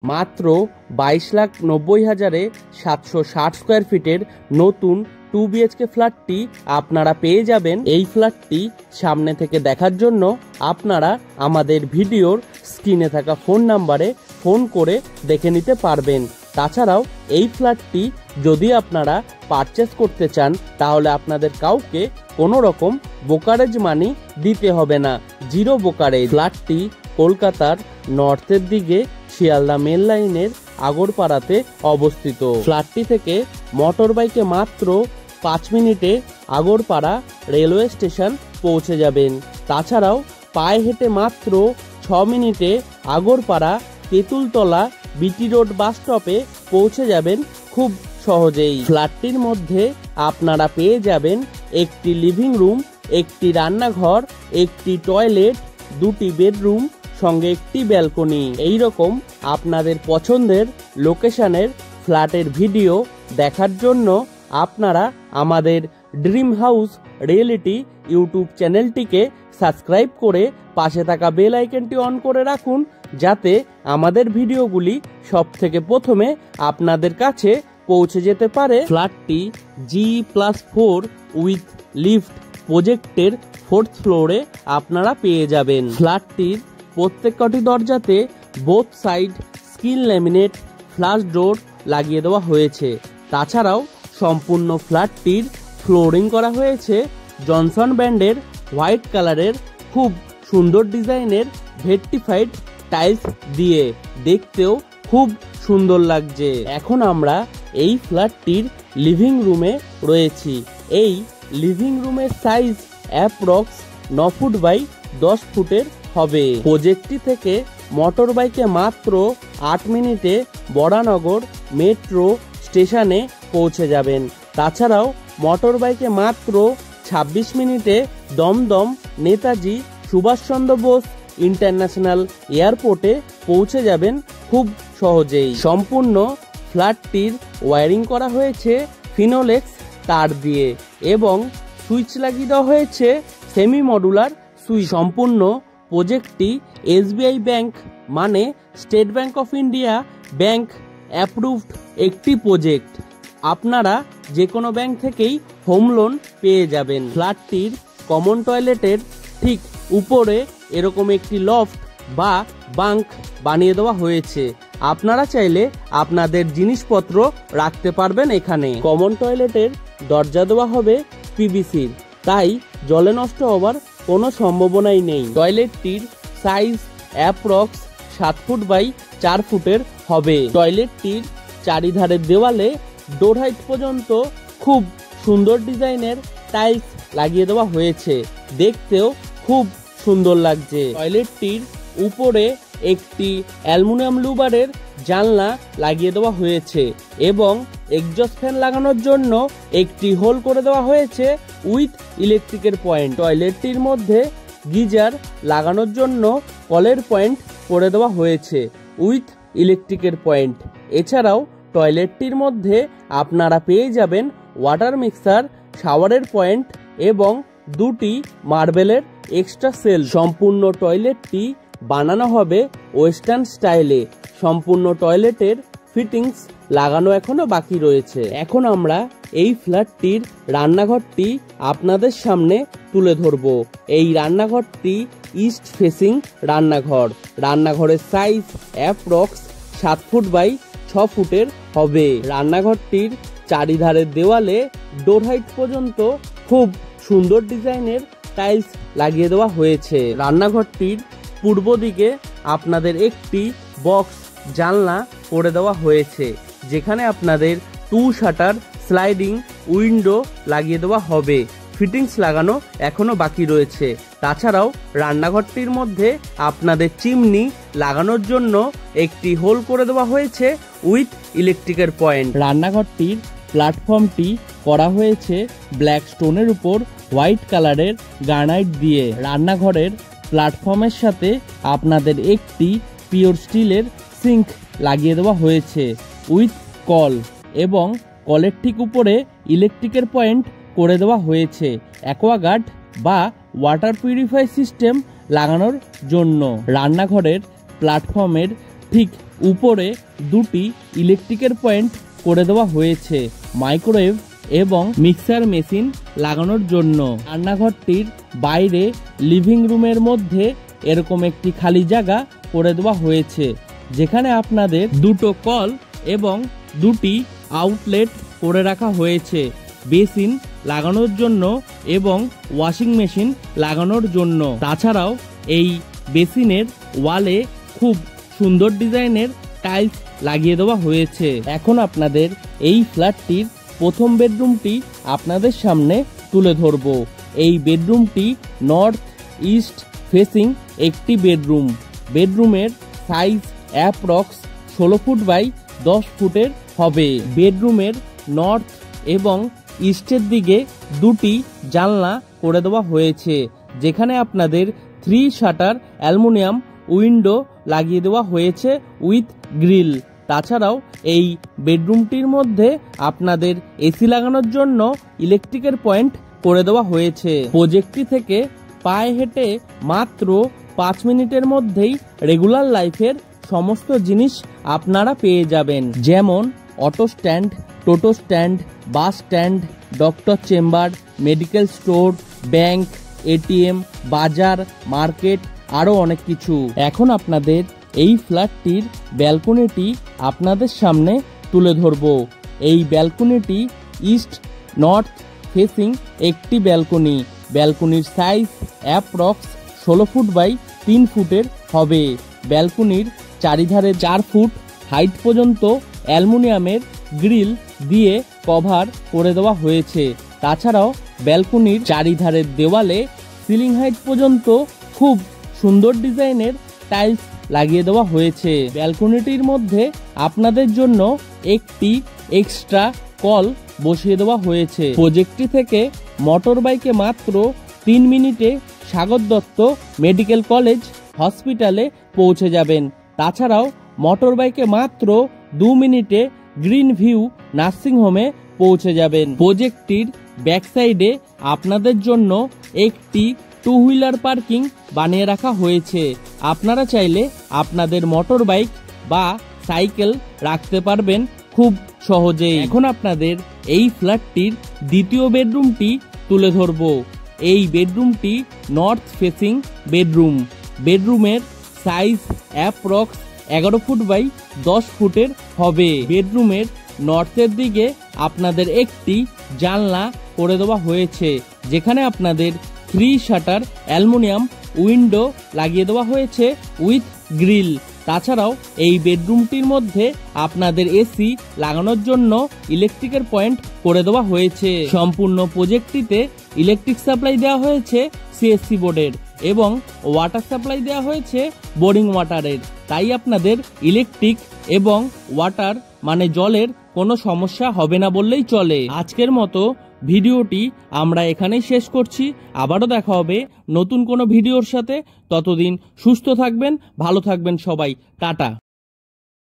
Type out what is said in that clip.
মাত্র 22,90,760 স্কোয়ার ফিটের নতুন 2 BHK ফ্ল্যাটটি আপনারা পেয়ে যাবেন। এই ফ্ল্যাটটি সামনে থেকে দেখার জন্য আপনারা আমাদের ভিডিওর স্ক্রিনে থাকা ফোন নাম্বারে ফোন করে দেখে নিতে পারবেন। তাছাড়াও এই ফ্ল্যাটটি যদি আপনারা পারচেস করতে চান তাহলে আপনাদের কাউকে কোনো রকম ব্রোকারেজ মানি দিতে হবে না, জিরো ব্রোকারেজ। ফ্ল্যাটটি কলকাতার নর্থের দিকে শিয়ালদা মেল লাইনের আগরপাড়াতে অবস্থিত। ফ্ল্যাটটি থেকে মোটর বাইকে মাত্র 5 মিনিটে আগরপাড়া রেলওয়ে স্টেশন পৌঁছে যাবেন। তাছাড়াও পায়ে হেঁটে মাত্র 6 মিনিটে আগরপাড়া তেঁতুলতলা বিটি রোড বাস স্টপে পৌঁছে যাবেন খুব সহজেই। ফ্ল্যাটটির মধ্যে আপনারা পেয়ে যাবেন একটি লিভিং রুম, একটি রান্নাঘর, একটি টয়লেট, 2টি বেডরুম, সঙ্গে একটি ব্যালকনি। এই রকম আপনাদের পছন্দের লোকেশনের ফ্ল্যাটের ভিডিও দেখার জন্য আপনারা আমাদের ড্রিম হাউস রিয়েলিটি ইউটিউব চ্যানেলটিকে সাবস্ক্রাইব করে পাশে থাকা বেল আইকনটি অন করে রাখুন, যাতে আমাদের ভিডিওগুলি সবথেকে প্রথমে আপনাদের কাছে পৌঁছে যেতে পারে। ফ্ল্যাটটি G+4 উইথ লিফট প্রজেক্টের 4th ফ্লোরে আপনারা পেয়ে যাবেন। ফ্ল্যাটটির প্রত্যেকটি দরজাতে both side skin laminate flush door লাগিয়ে দেওয়া হয়েছে। তাছাড়াও সম্পূর্ণ ফ্ল্যাটটির ফ্লোরিং করা হয়েছে জনসন ব্র্যান্ডের হোয়াইট কালারের খুব সুন্দর ডিজাইনের ভেট্টিফাইড টাইলস দিয়ে, দেখতেও খুব সুন্দর লাগছে। এখন আমরা এই ফ্ল্যাটটির লিভিং রুমে রয়েছি। এই লিভিং রুমের সাইজ অ্যাপ্রক্স 9 ফুট বাই 10 ফুটের হবে। প্রজেক্টটি থেকে মোটর বাইকে মাত্র 8 মিনিটে বরানগর মেট্রো স্টেশনে পৌঁছে যাবেন। তাছাড়াও মোটর বাইকে মাত্র 26 মিনিটে দমদম নেতাজি সুভাষচন্দ্র বোস ইন্টারন্যাশনাল এয়ারপোর্টে পৌঁছে যাবেন খুব সহজেই। সম্পূর্ণ ফ্ল্যাটটির ওয়্যারিং করা হয়েছে ফিনোলেক্স তার দিয়ে এবং সুইচ লাগিয়ে দেওয়া হয়েছে সেমি মডুলার সুইচ। সম্পূর্ণ প্রজেক্টটি SBI ব্যাংক মানে state bank of India bank approved একটি প্রজেক্ট। আপনারা যে কোনো ব্যাংক থেকেই হোম লোন পেয়ে যাবেন। ফ্ল্যাটটির কমন টয়লেটের ঠিক উপরে এরকম একটি লফট বা বাঙ্ক বানিয়ে দেওয়া হয়েছে। আপনারা চাইলে আপনাদের জিনিসপত্র রাখতে পারবেন এখানে। কমন টয়লেটের দরজা দেওয়া হবে PVC-র, তাই জলে নষ্ট হওয়ার কোনো সম্ভাবনাই নেই। টয়লেটটির সাইজ অ্যাপ্রক্স 7 ফুট বাই 4 ফুটের হবে। টয়লেটটির চারিধারের দেওয়ালে ডোর হাইট পর্যন্ত খুব সুন্দর ডিজাইনের টাইলস লাগিয়ে দেওয়া হয়েছে, দেখতেও খুব সুন্দর লাগছে। টয়লেটটির উপরে একটি অ্যালুমিনিয়াম লুবারের জানলা লাগিয়ে দেওয়া হয়েছে এবং এক্সজস্ট ফ্যান লাগানোর জন্য একটি হোল করে দেওয়া হয়েছে উইথ ইলেকট্রিকের পয়েন্ট। টয়লেটটির মধ্যে গিজার লাগানোর জন্য কলের পয়েন্ট করে দেওয়া হয়েছে উইথ ইলেকট্রিকের পয়েন্ট। এছাড়াও টয়লেটটির মধ্যে আপনারা পেয়ে যাবেন ওয়াটার মিক্সার, শাওয়ারের পয়েন্ট এবং 2টি মার্বেলের এক্সট্রা সেল। সম্পূর্ণ টয়লেটটি বানানো হবে ওয়েস্টার্ন স্টাইলে। সম্পূর্ণ টয়লেটের ফিটিংস লাগানো এখনো বাকি রয়েছে। এখন আমরা এই ফ্ল্যাটটির রান্নাঘরটি আপনাদের সামনে তুলে ধরব। এই রান্নাঘরটি ইস্ট ফেসিং রান্নাঘর। রান্নাঘরের সাইজ অ্যাপ্রক্স 7 ফুট বাই 6 ফুটের হবে। রান্নাঘরটির চারিধারের দেওয়ালে ডোর হাইট পর্যন্ত খুব সুন্দর ডিজাইনের টাইলস লাগিয়ে দেওয়া হয়েছে। রান্নাঘরটির পূর্ব দিকে আপনাদের একটি বক্স জানলা করে দেওয়া হয়েছে, যেখানে আপনাদের 2 শাটার স্লাইডিং উইন্ডো লাগিয়ে দেওয়া হবে। ফিটিংস লাগানো এখনো বাকি রয়েছে। তাছাড়াও রান্নাঘরটির মধ্যে আপনাদের চিমনি লাগানোর জন্য একটি হোল করে দেওয়া হয়েছে উইথ ইলেকট্রিকের পয়েন্ট। রান্নাঘরটির প্ল্যাটফর্মটি করা হয়েছে ব্ল্যাক স্টোনের উপর হোয়াইট কালারের গ্রানাইট দিয়ে। রান্নাঘরের প্ল্যাটফর্মের সাথে আপনাদের একটি পিওর স্টিলের সিঙ্ক লাগিয়ে দেওয়া হয়েছে উইথ কল এবং কলের ঠিক উপরে ইলেকট্রিকের পয়েন্ট করে দেওয়া হয়েছে অ্যাকোয়াগার্ড বা ওয়াটার পিউরিফাই সিস্টেম লাগানোর জন্য। রান্নাঘরের প্ল্যাটফর্মের ঠিক উপরে দুটি ইলেকট্রিকের পয়েন্ট করে দেওয়া হয়েছে মাইক্রোওয়েভ এবং মিক্সার মেশিন লাগানোর জন্য। রান্নাঘরটির বাইরে লিভিং রুমের মধ্যে এরকম একটি খালি জায়গা করে দেওয়া হয়েছে, যেখানে আপনাদের দুটো কল এবং দুটি আউটলেট করে রাখা হয়েছে বেসিন লাগানোর জন্য এবং ওয়াশিং মেশিন লাগানোর জন্য। তাছাড়াও এই বেসিনের ওয়ালে খুব সুন্দর ডিজাইনের টাইলস লাগিয়ে দেওয়া হয়েছে। এখন আপনাদের এই ফ্ল্যাটটির প্রথম বেডরুমটি আপনাদের সামনে তুলে ধরব। এই বেডরুমটি নর্থ ইস্ট ফেসিং একটি বেডরুম। বেডরুমের সাইজ অ্যাপ্রক্স 16 ফুট বাই 10 ফুটের হবে। বেডরুমের নর্থ এবং ইস্টের দিকে দুটি জানলা করে দেওয়া হয়েছে, যেখানে আপনাদের 3 শাটার অ্যালুমিনিয়াম উইন্ডো লাগিয়ে দেওয়া হয়েছে উইথ গ্রিল। তাছাড়াও এই বেডরুমটির মধ্যে আপনাদের এসি লাগানোর জন্য ইলেকট্রিকের পয়েন্ট করে দেওয়া হয়েছে। প্রজেক্টটি থেকে পায়ে হেঁটে মাত্র 5 মিনিটের মধ্যেই রেগুলার লাইফের সমস্ত জিনিস আপনারা পেয়ে যাবেন, যেমন অটো স্ট্যান্ড, টোটো stand, bus stand, doctor chamber, medical store, bank, ATM, বাজার, মার্কেট, আরও অনেক কিছু। এখন আপনাদের এই ফ্ল্যাটটির ব্যালকনিটি আপনাদের সামনে তুলে ধরব। এই ব্যালকনিটি ইস্ট নর্থ ফেসিং একটি ব্যালকনি। ব্যালকনির সাইজ অ্যাপ্রক্স 16 ফুট বাই 3 ফুটের হবে। ব্যালকনির চারিধারে 4 ফুট হাইট পর্যন্ত অ্যালুমিনিয়ামের গ্রিল দিয়ে কভার করে দেওয়া হয়েছে। তাছাড়াও ব্যালকনির চারিধারের দেওয়ালে সিলিং হাইট পর্যন্ত খুব সুন্দর ডিজাইনের টাইলস লাগিয়ে দেওয়া হয়েছে। ব্যালকনিটির মধ্যে আপনাদের জন্য একটি এক্সট্রা কল বসিয়ে দেওয়া হয়েছে। প্রজেক্টটি থেকে মোটর বাইকে মাত্র 3 মিনিটে সাগর দত্ত মেডিকেল কলেজ হসপিটালে পৌঁছে যাবেন। তাছাড়াও মোটর বাইকে মাত্র 2 মিনিটে গ্রিন ভিউ নার্সিং হোমে পৌঁছে যাবেন। প্রজেক্টটির ব্যাক সাইডে আপনাদের জন্য একটি 2 হুইলার পার্কিং বানিয়ে রাখা হয়েছে। আপনারা চাইলে আপনাদের মোটর বাইক বা সাইকেল রাখতে পারবেন খুব সহজেই। এখন আপনাদের এই ফ্ল্যাটটির দ্বিতীয় বেডরুমটি তুলে ধরব। এই বেডরুমটি নর্থ ফেসিং বেডরুম। বেডরুমের সাইজ অ্যাপ্রক্স 11 ফুট বাই 10 ফুটের হবে। বেডরুমের নর্থের দিকে আপনাদের একটি জানলা করে দেওয়া হয়েছে, যেখানে আপনাদের 3 শাটার অ্যালুমিনিয়াম উইন্ডো লাগিয়ে দেওয়া হয়েছে উইথ গ্রিল। তাছাড়াও এই বেডরুমটির মধ্যে আপনাদের এসি লাগানোর জন্য ইলেকট্রিকের পয়েন্ট করে দেওয়া হয়েছে। সম্পূর্ণ প্রজেক্টটিতে ইলেকট্রিক সাপ্লাই দেওয়া হয়েছে সিএসসি বোর্ডের এবং ওয়াটার সাপ্লাই দেওয়া হয়েছে বোরিং ওয়াটারের। তাই আপনাদের ইলেকট্রিক এবং ওয়াটার মানে জলের কোনো সমস্যা হবে না বললেই চলে। আজকের মতো ভিডিওটি আমরা এখানেই শেষ করছি। আবারও দেখা হবে নতুন কোনো ভিডিওর সাথে। ততদিন সুস্থ থাকবেন, ভালো থাকবেন সবাই। টাটা।